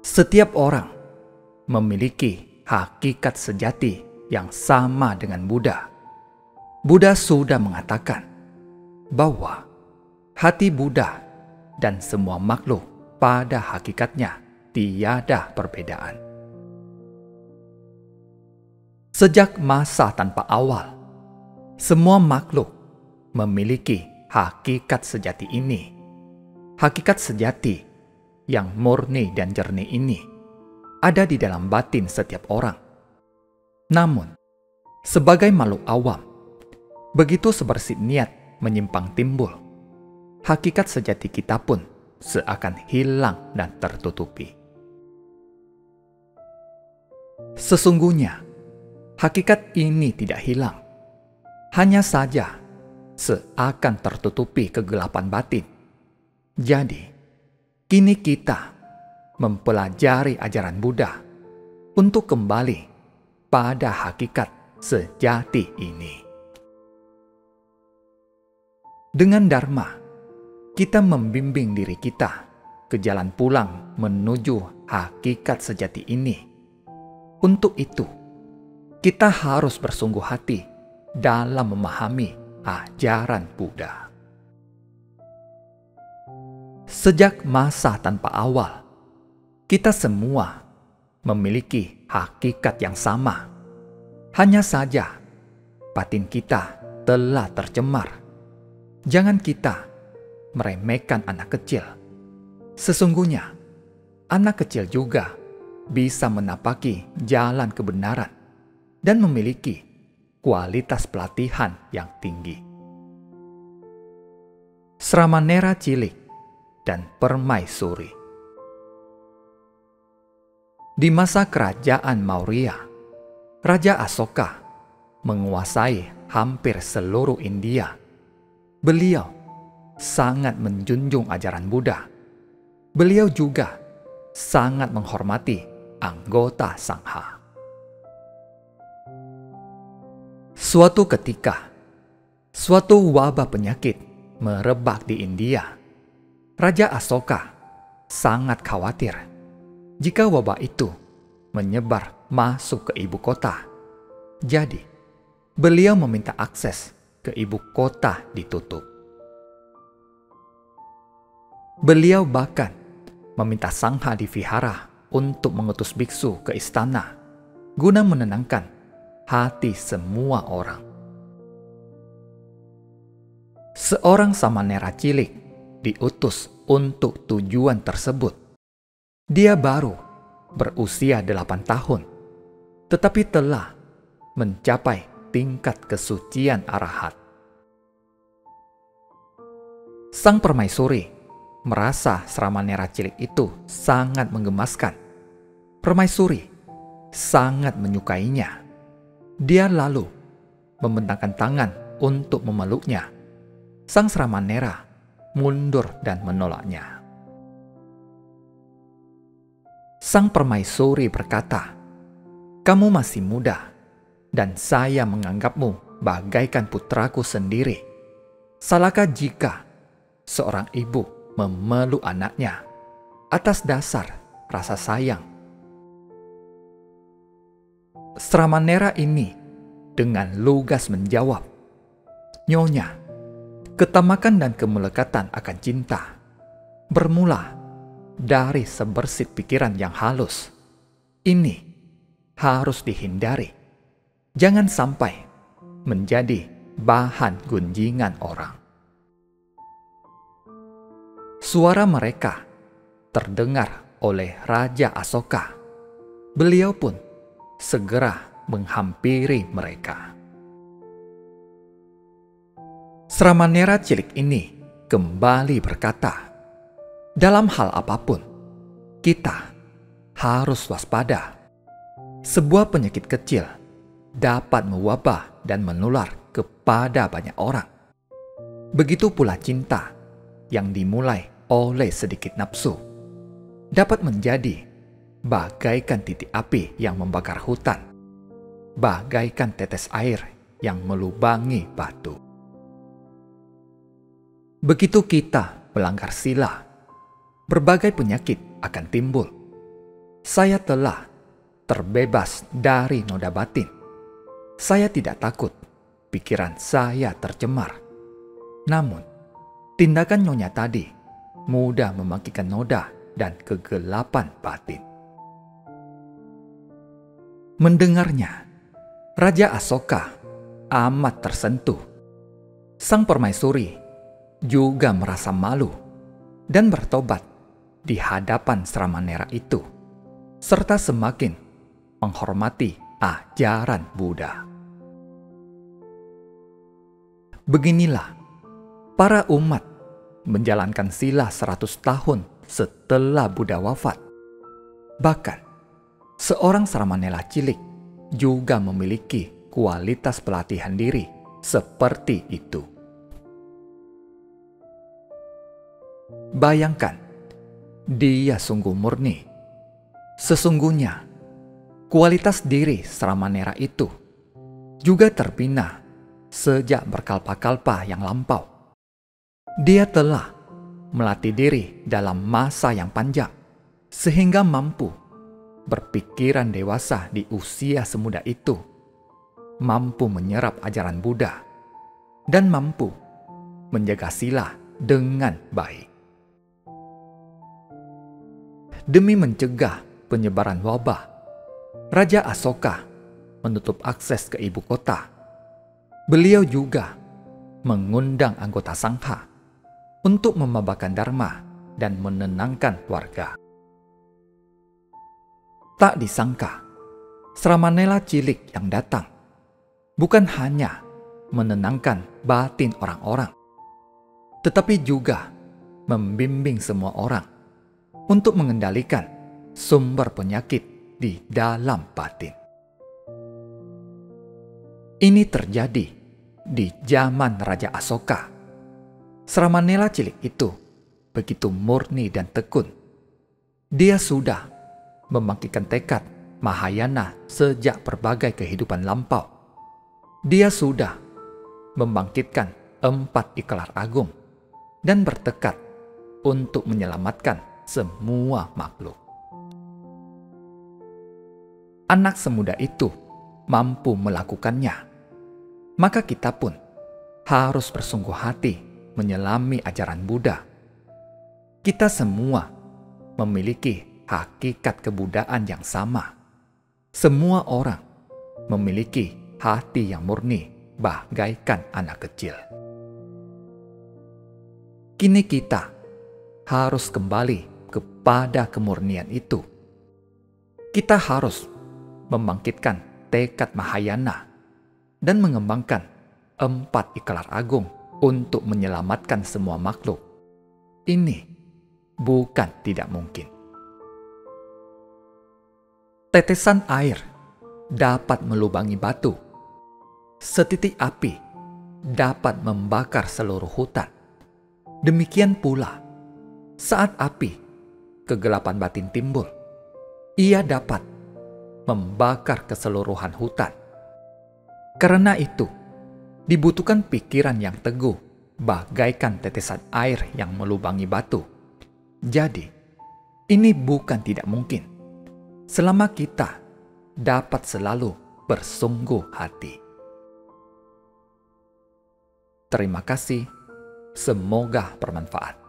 Setiap orang memiliki hakikat sejati yang sama dengan Buddha. Buddha sudah mengatakan bahwa hati Buddha dan semua makhluk pada hakikatnya tiada perbedaan. Sejak masa tanpa awal, semua makhluk memiliki hakikat sejati ini. Hakikat sejati yang murni dan jernih ini ada di dalam batin setiap orang. Namun, sebagai makhluk awam, begitu sebersit niat menyimpang timbul, hakikat sejati kita pun seakan hilang dan tertutupi. Sesungguhnya, hakikat ini tidak hilang, hanya saja seakan tertutupi kegelapan batin. Jadi, kini kita mempelajari ajaran Buddha untuk kembali pada hakikat sejati ini. Dengan Dharma, kita membimbing diri kita ke jalan pulang menuju hakikat sejati ini. Untuk itu, kita harus bersungguh hati dalam memahami ajaran Buddha. Sejak masa tanpa awal, kita semua memiliki hakikat yang sama. Hanya saja, batin kita telah tercemar. Jangan kita meremehkan anak kecil. Sesungguhnya, anak kecil juga bisa menapaki jalan kebenaran dan memiliki kualitas pelatihan yang tinggi. Sramanera cilik dan permaisuri. Di masa kerajaan Maurya, Raja Asoka menguasai hampir seluruh India. Beliau sangat menjunjung ajaran Buddha. Beliau juga sangat menghormati anggota Sangha. Suatu ketika, suatu wabah penyakit merebak di India. Raja Asoka sangat khawatir jika wabah itu menyebar masuk ke ibu kota. Jadi, beliau meminta akses ke ibu kota ditutup. Beliau bahkan meminta Sangha di vihara untuk mengutus biksu ke istana guna menenangkan hati semua orang. Seorang samanera cilik diutus untuk tujuan tersebut. Dia baru berusia 8 tahun, tetapi telah mencapai tingkat kesucian arahat. Sang permaisuri merasa Sramanera cilik itu sangat menggemaskan. Permaisuri sangat menyukainya. Dia lalu membentangkan tangan untuk memeluknya. Sang Sramanera mundur dan menolaknya. Sang permaisuri berkata, "Kamu masih muda, dan saya menganggapmu bagaikan putraku sendiri. Salahkah jika seorang ibu memeluk anaknya atas dasar rasa sayang?" Sramanera ini dengan lugas menjawab, "Nyonya, ketamakan dan kemelekatan akan cinta bermula dari sebersit pikiran yang halus. Ini harus dihindari. Jangan sampai menjadi bahan gunjingan orang." Suara mereka terdengar oleh Raja Asoka. Beliau pun segera menghampiri mereka. Sramanera cilik ini kembali berkata, "Dalam hal apapun, kita harus waspada. Sebuah penyakit kecil dapat mewabah dan menular kepada banyak orang. Begitu pula cinta yang dimulai oleh sedikit nafsu dapat menjadi bagaikan titik api yang membakar hutan, bagaikan tetes air yang melubangi batu." Begitu kita melanggar sila, berbagai penyakit akan timbul. Saya telah terbebas dari noda batin. Saya tidak takut pikiran saya tercemar. Namun, tindakan Nyonya tadi mudah membangkitkan noda dan kegelapan batin. Mendengarnya, Raja Asoka amat tersentuh. Sang permaisuri juga merasa malu dan bertobat di hadapan Sramanera itu, serta semakin menghormati ajaran Buddha. Beginilah para umat menjalankan sila 100 tahun setelah Buddha wafat. Bahkan, seorang Sramanera cilik juga memiliki kualitas pelatihan diri seperti itu. Bayangkan, dia sungguh murni. Sesungguhnya, kualitas diri Sramanera itu juga terbina sejak berkalpa-kalpa yang lampau. Dia telah melatih diri dalam masa yang panjang, sehingga mampu berpikiran dewasa di usia semuda itu, mampu menyerap ajaran Buddha, dan mampu menjaga sila dengan baik. Demi mencegah penyebaran wabah, Raja Asoka menutup akses ke ibu kota. Beliau juga mengundang anggota Sangha untuk membabakan dharma dan menenangkan warga. Tak disangka, Sramanera cilik yang datang bukan hanya menenangkan batin orang-orang, tetapi juga membimbing semua orang untuk mengendalikan sumber penyakit di dalam batin. Ini terjadi di zaman Raja Asoka. Sramanera cilik itu begitu murni dan tekun. Dia sudah membangkitkan tekad Mahayana sejak berbagai kehidupan lampau. Dia sudah membangkitkan 4 ikrar agung dan bertekad untuk menyelamatkan semua makhluk. Anak semuda itu mampu melakukannya, maka kita pun harus bersungguh hati menyelami ajaran Buddha. Kita semua memiliki hakikat kebudaan yang sama. Semua orang memiliki hati yang murni bagaikan anak kecil. Kini kita harus kembali kepada kemurnian itu. Kita harus membangkitkan tekad Mahayana dan mengembangkan 4 ikrar agung untuk menyelamatkan semua makhluk. Ini bukan tidak mungkin. Tetesan air dapat melubangi batu. Setitik api dapat membakar seluruh hutan. Demikian pula, saat api kegelapan batin timbul, ia dapat membakar keseluruhan hutan. Karena itu, dibutuhkan pikiran yang teguh bagaikan tetesan air yang melubangi batu. Jadi, ini bukan tidak mungkin selama kita dapat selalu bersungguh hati. Terima kasih, semoga bermanfaat.